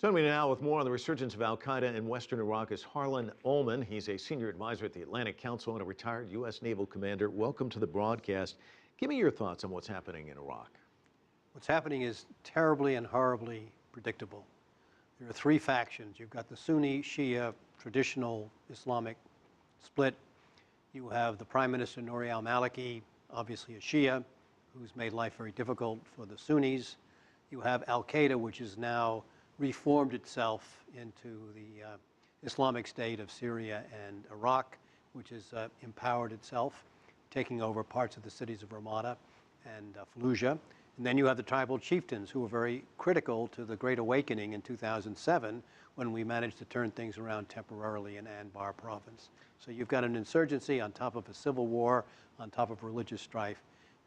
Joining me now with more on the resurgence of Al-Qaeda in Western Iraq is Harlan Ullman. He's a senior advisor at the Atlantic Council and a retired U.S. naval commander. Welcome to the broadcast. Give me your thoughts on what's happening in Iraq. What's happening is terribly and horribly predictable. There are three factions. You've got the Sunni, Shia, traditional Islamic split. You have the Prime Minister Nouri al-Maliki, obviously a Shia, who's made life very difficult for the Sunnis. You have Al-Qaeda, which has now reformed itself into the Islamic State of Syria and Iraq, which has empowered itself, taking over parts of the cities of Ramadi and Fallujah. And then you have the tribal chieftains, who were very critical to the Great Awakening in 2007, when we managed to turn things around temporarily in Anbar province. So you've got an insurgency on top of a civil war, on top of religious strife,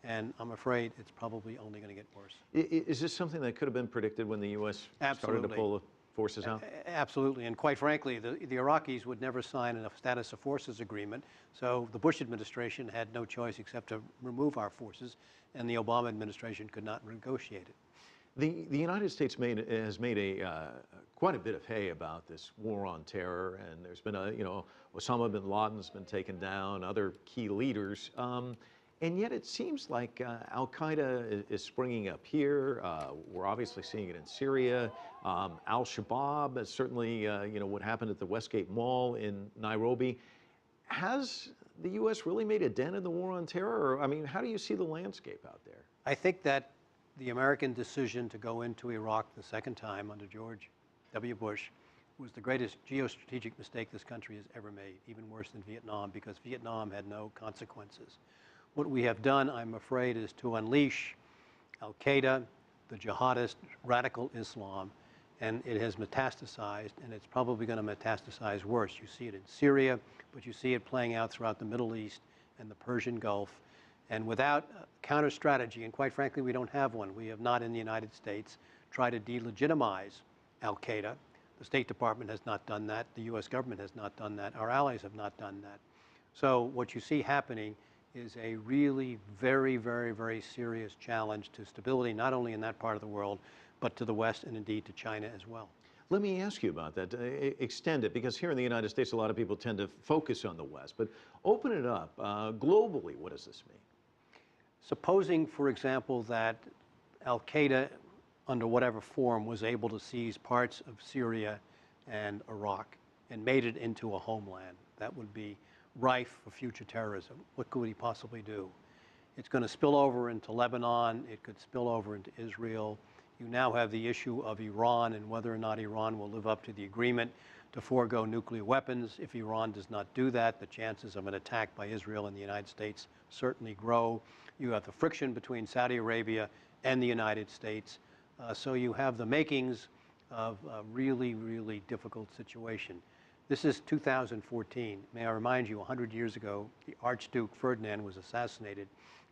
and I'm afraid it's probably only going to get worse. Is this something that could have been predicted when the U.S. started to pull the forces out? Absolutely, and quite frankly, the Iraqis would never sign a status of forces agreement, so the Bush administration had no choice except to remove our forces, and the Obama administration could not negotiate it. The United States has made quite a bit of hay about this war on terror, and there's been Osama bin Laden's been taken down, other key leaders. And yet it seems like Al-Qaeda is springing up here. We're obviously seeing it in Syria. Al-Shabaab is certainly, what happened at the Westgate Mall in Nairobi. Has the U.S. really made a dent in the war on terror? Or, I mean, how do you see the landscape out there? I think that the American decision to go into Iraq the second time under George W. Bush was the greatest geostrategic mistake this country has ever made, even worse than Vietnam, because Vietnam had no consequences. What we have done, I'm afraid, is to unleash Al-Qaeda, the jihadist, radical Islam, and it has metastasized, and it's probably going to metastasize worse. You see it in Syria, but you see it playing out throughout the Middle East and the Persian Gulf. And without counter strategy, and quite frankly, we don't have one. We have not in the United States tried to delegitimize Al-Qaeda. The State Department has not done that. The U.S. government has not done that. Our allies have not done that. So what you see happening is a really very, very, very serious challenge to stability, not only in that part of the world, but to the West and indeed to China as well. Let me ask you about that. Extend it, because here in the United States, a lot of people tend to focus on the West, but open it up. Globally, what does this mean? Supposing, for example, that Al-Qaeda, under whatever form, was able to seize parts of Syria and Iraq and made it into a homeland, that would be rife for future terrorism. What could he possibly do? It's going to spill over into Lebanon. It could spill over into Israel. You now have the issue of Iran and whether or not Iran will live up to the agreement to forego nuclear weapons. If Iran does not do that, the chances of an attack by Israel and the United States certainly grow. You have the friction between Saudi Arabia and the United States. So you have the makings of a really, really difficult situation. This is 2014. May I remind you, 100 years ago, the Archduke Ferdinand was assassinated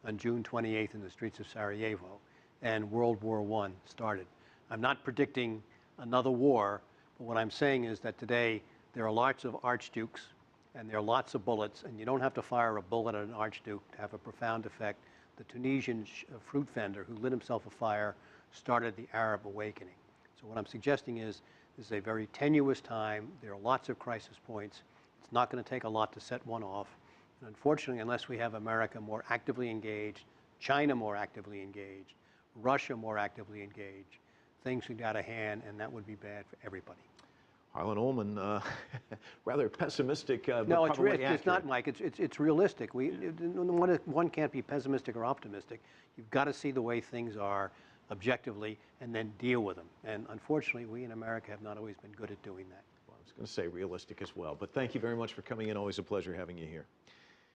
on June 28th in the streets of Sarajevo, and World War I started. I'm not predicting another war, but what I'm saying is that today there are lots of archdukes, and there are lots of bullets, and you don't have to fire a bullet at an archduke to have a profound effect. The Tunisian fruit vendor who lit himself afire started the Arab awakening. So what I'm suggesting is, this is a very tenuous time. There are lots of crisis points. It's not going to take a lot to set one off. And unfortunately, unless we have America more actively engaged, China more actively engaged, Russia more actively engaged, things could get out of hand, and that would be bad for everybody. Harlan Ullman, rather pessimistic, but no, it's not, Mike. It's realistic. One can't be pessimistic or optimistic. You've got to see the way things are objectively and then deal with them. And unfortunately, we in America have not always been good at doing that. Well, I was going to say realistic as well, but thank you very much for coming in. Always a pleasure having you here.